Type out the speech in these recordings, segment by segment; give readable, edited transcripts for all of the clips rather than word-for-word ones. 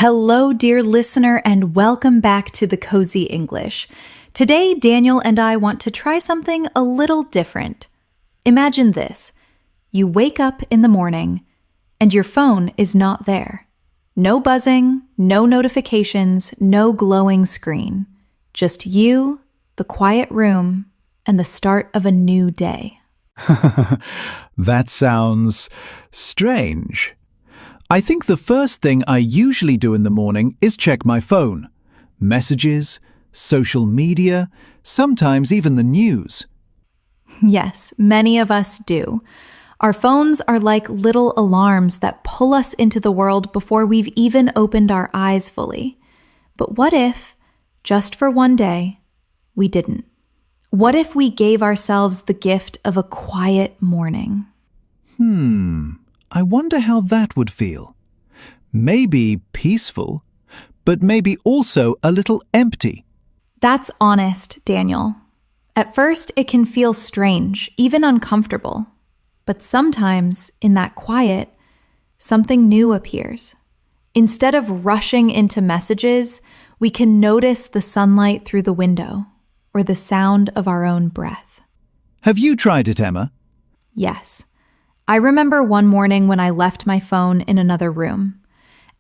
Hello, dear listener, and welcome back to the Cozy English. Today, Daniel and I want to try something a little different. Imagine this. You wake up in the morning, and your phone is not there. No buzzing, no notifications, no glowing screen. Just you, the quiet room, and the start of a new day. That sounds strange. I think the first thing I usually do in the morning is check my phone. Messages, social media, sometimes even the news. Yes, many of us do. Our phones are like little alarms that pull us into the world before we've even opened our eyes fully. But what if, just for one day, we didn't? What if we gave ourselves the gift of a quiet morning? I wonder how that would feel. Maybe peaceful, but maybe also a little empty. That's honest, Daniel. At first, it can feel strange, even uncomfortable. But sometimes, in that quiet, something new appears. Instead of rushing into messages, we can notice the sunlight through the window or the sound of our own breath. Have you tried it, Emma? Yes. I remember one morning when I left my phone in another room.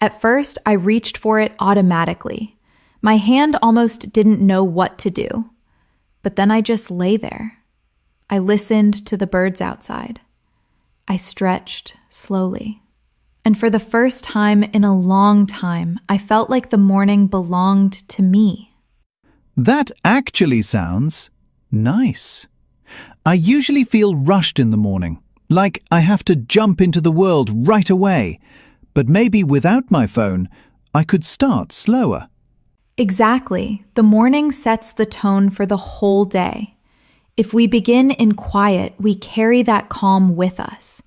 At first, I reached for it automatically. My hand almost didn't know what to do. But then I just lay there. I listened to the birds outside. I stretched slowly. And for the first time in a long time, I felt like the morning belonged to me. That actually sounds nice. I usually feel rushed in the morning. Like I have to jump into the world right away. But maybe without my phone, I could start slower. Exactly. The morning sets the tone for the whole day. If we begin in quiet, we carry that calm with us.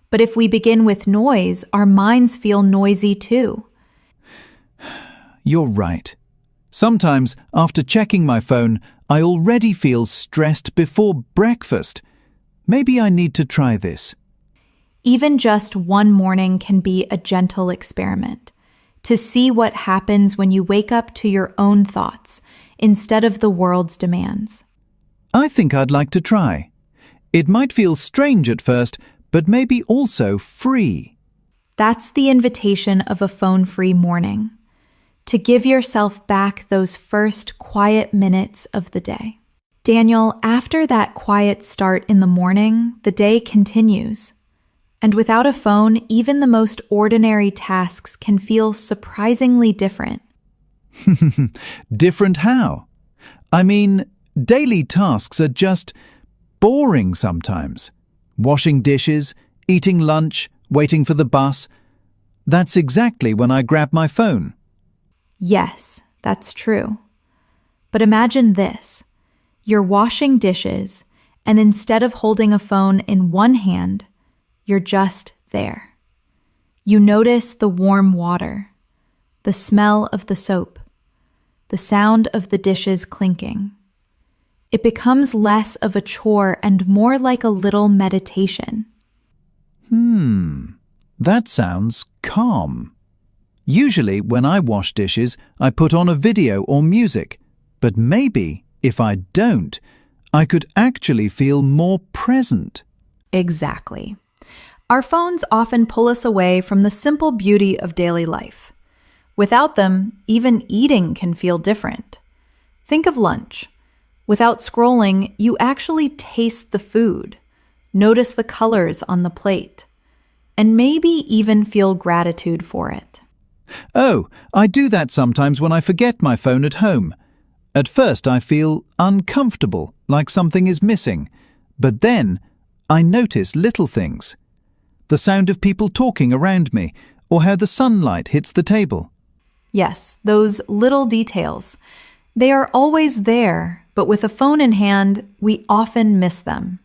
But if we begin with noise, our minds feel noisy too. You're right. Sometimes, after checking my phone, I already feel stressed before breakfast. Maybe I need to try this. Even just one morning can be a gentle experiment to see what happens when you wake up to your own thoughts instead of the world's demands. I think I'd like to try. It might feel strange at first, but maybe also free. That's the invitation of a phone-free morning, to give yourself back those first quiet minutes of the day. Daniel, after that quiet start in the morning, the day continues. And without a phone, even the most ordinary tasks can feel surprisingly different. Different how? I mean, daily tasks are just boring sometimes. Washing dishes, eating lunch, waiting for the bus. That's exactly when I grab my phone. Yes, that's true. But imagine this. You're washing dishes, and instead of holding a phone in one hand, you're just there. You notice the warm water, the smell of the soap, the sound of the dishes clinking. It becomes less of a chore and more like a little meditation. That sounds calm. Usually, when I wash dishes, I put on a video or music, but maybe if I don't, I could actually feel more present. Exactly. Our phones often pull us away from the simple beauty of daily life. Without them, even eating can feel different. Think of lunch. Without scrolling, you actually taste the food, notice the colors on the plate, and maybe even feel gratitude for it. Oh, I do that sometimes when I forget my phone at home. At first I feel uncomfortable, like something is missing. But then I notice little things. The sound of people talking around me, or how the sunlight hits the table. Yes, those little details. They are always there, but with a phone in hand, we often miss them.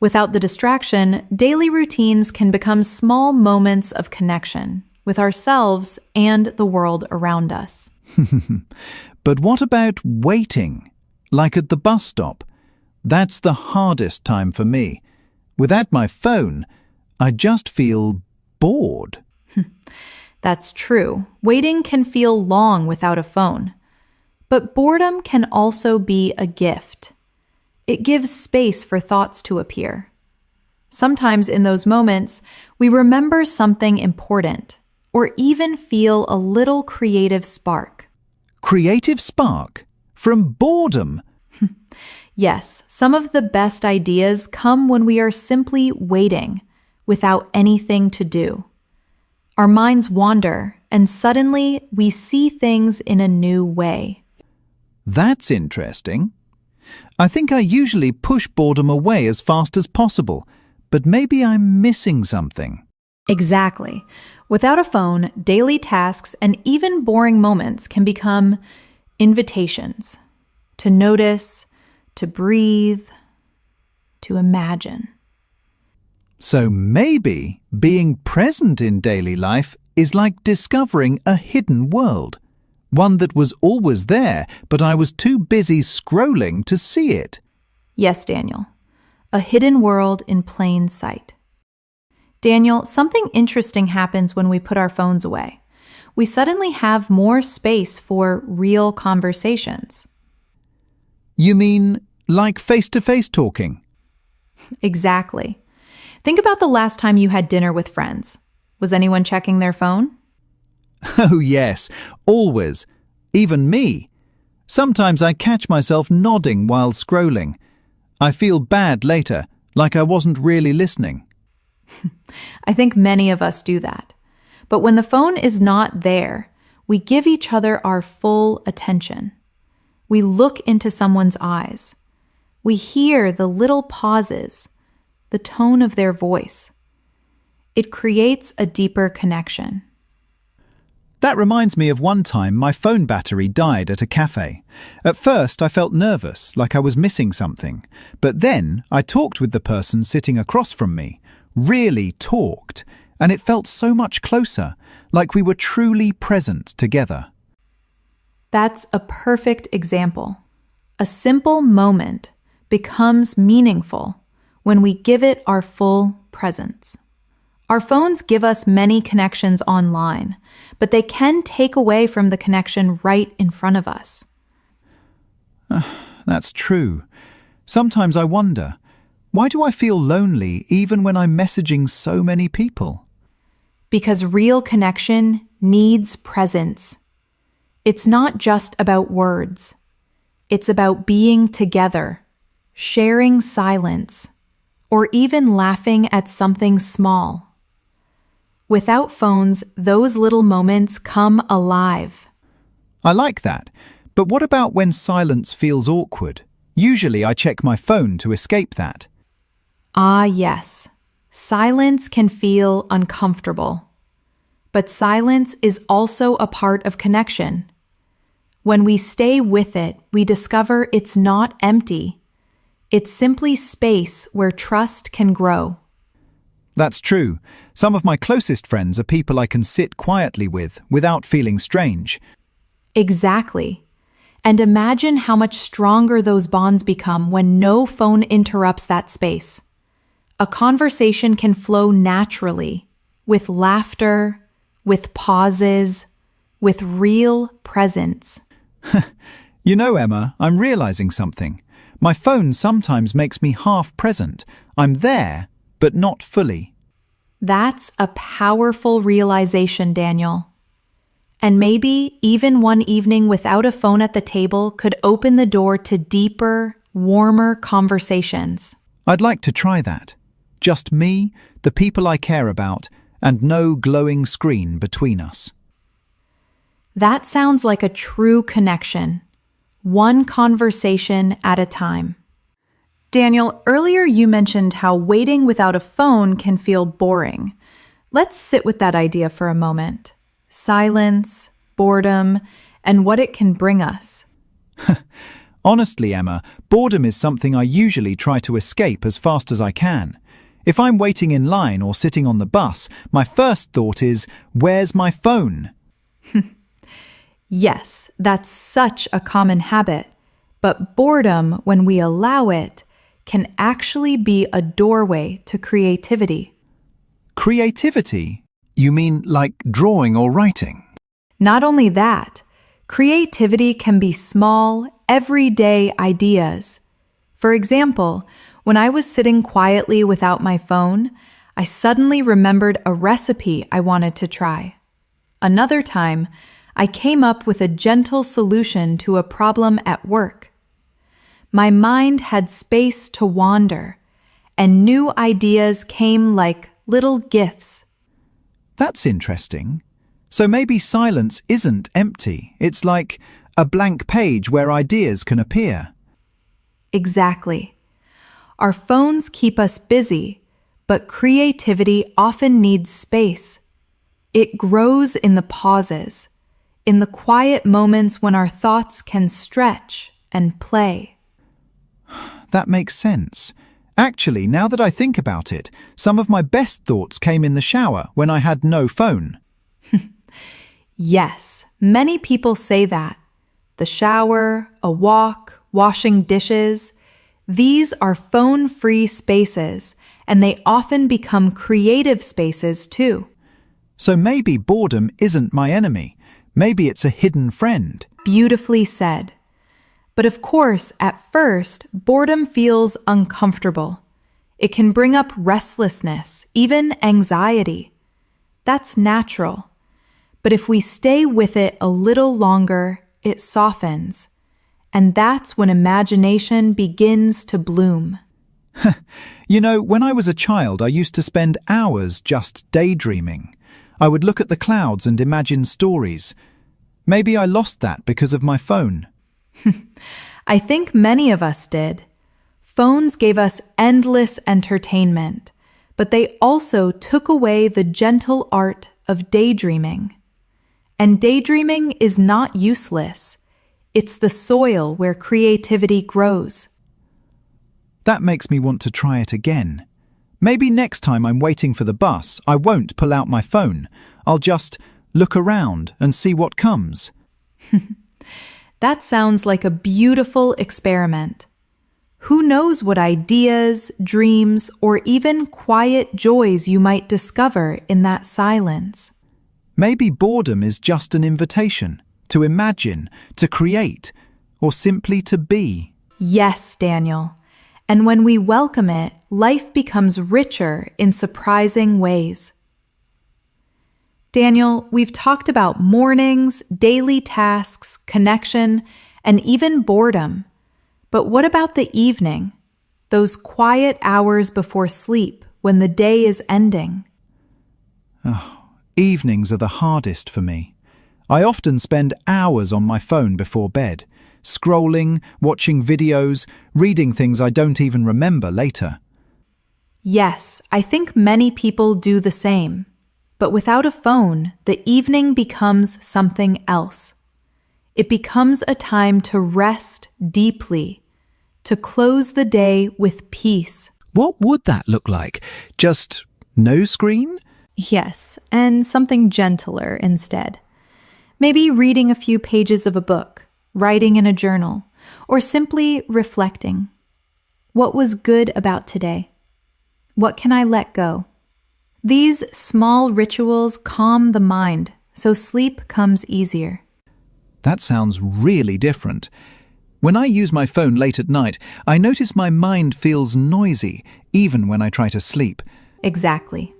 Without the distraction, daily routines can become small moments of connection with ourselves and the world around us. But what about waiting? Like at the bus stop? That's the hardest time for me. Without my phone, I just feel bored. That's true. Waiting can feel long without a phone. But boredom can also be a gift. It gives space for thoughts to appear. Sometimes in those moments, we remember something important or even feel a little creative spark. Creative spark? From boredom? Yes, some of the best ideas come when we are simply waiting without anything to do. Our minds wander, and suddenly we see things in a new way. That's interesting. I think I usually push boredom away as fast as possible, but maybe I'm missing something. Exactly. Without a phone, daily tasks and even boring moments can become invitations to notice, to breathe, to imagine. So maybe being present in daily life is like discovering a hidden world. One that was always there, but I was too busy scrolling to see it. Yes, Daniel. A hidden world in plain sight. Daniel, something interesting happens when we put our phones away. We suddenly have more space for real conversations. You mean like face-to-face talking? Exactly. Think about the last time you had dinner with friends. Was anyone checking their phone? Oh yes, always. Even me. Sometimes I catch myself nodding while scrolling. I feel bad later, like I wasn't really listening. I think many of us do that. But when the phone is not there, we give each other our full attention. We look into someone's eyes. We hear the little pauses, the tone of their voice. It creates a deeper connection. That reminds me of one time my phone battery died at a cafe. At first I felt nervous, like I was missing something. But then I talked with the person sitting across from me. Really talked. And it felt so much closer, like we were truly present together. That's a perfect example. A simple moment becomes meaningful when we give it our full presence. Our phones give us many connections online, but they can take away from the connection right in front of us. That's true. Sometimes I wonder, why do I feel lonely even when I'm messaging so many people? Because real connection needs presence. It's not just about words. It's about being together, sharing silence, or even laughing at something small. Without phones, those little moments come alive. I like that. But what about when silence feels awkward? Usually I check my phone to escape that. Ah, yes. Silence can feel uncomfortable. But silence is also a part of connection. When we stay with it, we discover it's not empty. It's simply space where trust can grow. That's true. Some of my closest friends are people I can sit quietly with without feeling strange. Exactly. And imagine how much stronger those bonds become when no phone interrupts that space. A conversation can flow naturally, with laughter, with pauses, with real presence. You know, Emma, I'm realizing something. My phone sometimes makes me half present. I'm there, but not fully. That's a powerful realization, Daniel. And maybe even one evening without a phone at the table could open the door to deeper, warmer conversations. I'd like to try that. Just me, the people I care about, and no glowing screen between us. That sounds like a true connection, one conversation at a time. Daniel, earlier you mentioned how waiting without a phone can feel boring. Let's sit with that idea for a moment. Silence, boredom, and what it can bring us. Honestly, Emma, boredom is something I usually try to escape as fast as I can. If I'm waiting in line or sitting on the bus, my first thought is, where's my phone? Yes, that's such a common habit. But boredom, when we allow it, can actually be a doorway to creativity. Creativity? You mean like drawing or writing? Not only that, creativity can be small, everyday ideas. For example, when I was sitting quietly without my phone, I suddenly remembered a recipe I wanted to try. Another time, I came up with a gentle solution to a problem at work. My mind had space to wander, and new ideas came like little gifts. That's interesting. So maybe silence isn't empty. It's like a blank page where ideas can appear. Exactly. Our phones keep us busy, but creativity often needs space. It grows in the pauses, in the quiet moments when our thoughts can stretch and play. That makes sense. Actually, now that I think about it, some of my best thoughts came in the shower when I had no phone. Yes, many people say that. The shower, a walk, washing dishes, these are phone-free spaces, and they often become creative spaces too. So maybe boredom isn't my enemy. Maybe it's a hidden friend. Beautifully said. But of course, at first, boredom feels uncomfortable. It can bring up restlessness, even anxiety. That's natural. But if we stay with it a little longer, it softens. And that's when imagination begins to bloom. You know, when I was a child, I used to spend hours just daydreaming. I would look at the clouds and imagine stories. Maybe I lost that because of my phone. I think many of us did. Phones gave us endless entertainment, but they also took away the gentle art of daydreaming. And daydreaming is not useless. It's the soil where creativity grows. That makes me want to try it again. Maybe next time I'm waiting for the bus, I won't pull out my phone. I'll just look around and see what comes. That sounds like a beautiful experiment. Who knows what ideas, dreams, or even quiet joys you might discover in that silence? Maybe boredom is just an invitation to imagine, to create, or simply to be. Yes, Daniel. And when we welcome it, life becomes richer in surprising ways. Daniel, we've talked about mornings, daily tasks, connection, and even boredom. But what about the evening? Those quiet hours before sleep when the day is ending? Evenings are the hardest for me. I often spend hours on my phone before bed, scrolling, watching videos, reading things I don't even remember later. Yes, I think many people do the same. But without a phone, the evening becomes something else. It becomes a time to rest deeply, to close the day with peace. What would that look like? Just no screen? Yes, and something gentler instead. Maybe reading a few pages of a book, writing in a journal, or simply reflecting. What was good about today? What can I let go? These small rituals calm the mind, so sleep comes easier. That sounds really different. When I use my phone late at night, I notice my mind feels noisy, even when I try to sleep. Exactly.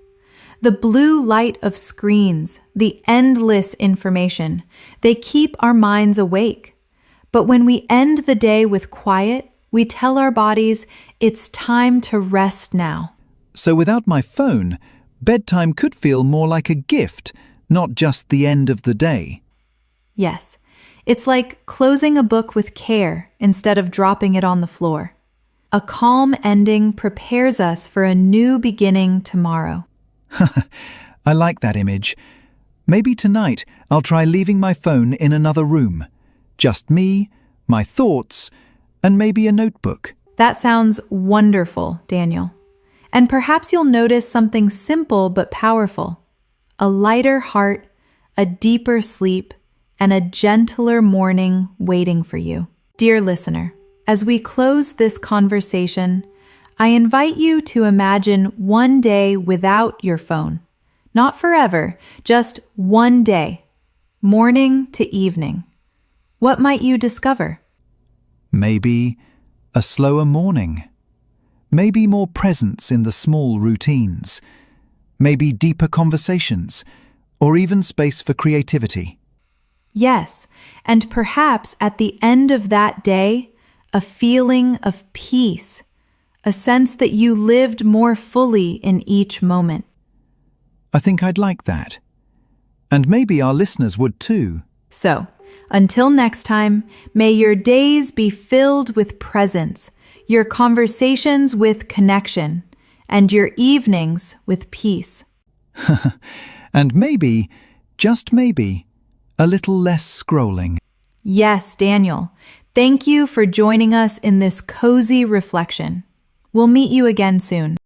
The blue light of screens, the endless information, they keep our minds awake. But when we end the day with quiet, we tell our bodies it's time to rest now. So without my phone, bedtime could feel more like a gift, not just the end of the day. Yes, it's like closing a book with care instead of dropping it on the floor. A calm ending prepares us for a new beginning tomorrow. I like that image. Maybe tonight I'll try leaving my phone in another room. Just me, my thoughts, and maybe a notebook. That sounds wonderful, Daniel. And perhaps you'll notice something simple but powerful. A lighter heart, a deeper sleep, and a gentler morning waiting for you. Dear listener, as we close this conversation, I invite you to imagine one day without your phone. Not forever, just one day, morning to evening. What might you discover? Maybe a slower morning. Maybe more presence in the small routines. Maybe deeper conversations, or even space for creativity. Yes, and perhaps at the end of that day, a feeling of peace, a sense that you lived more fully in each moment. I think I'd like that. And maybe our listeners would too. So, until next time, may your days be filled with presence, your conversations with connection, and your evenings with peace. And maybe, just maybe, a little less scrolling. Yes, Daniel. Thank you for joining us in this cozy reflection. We'll meet you again soon.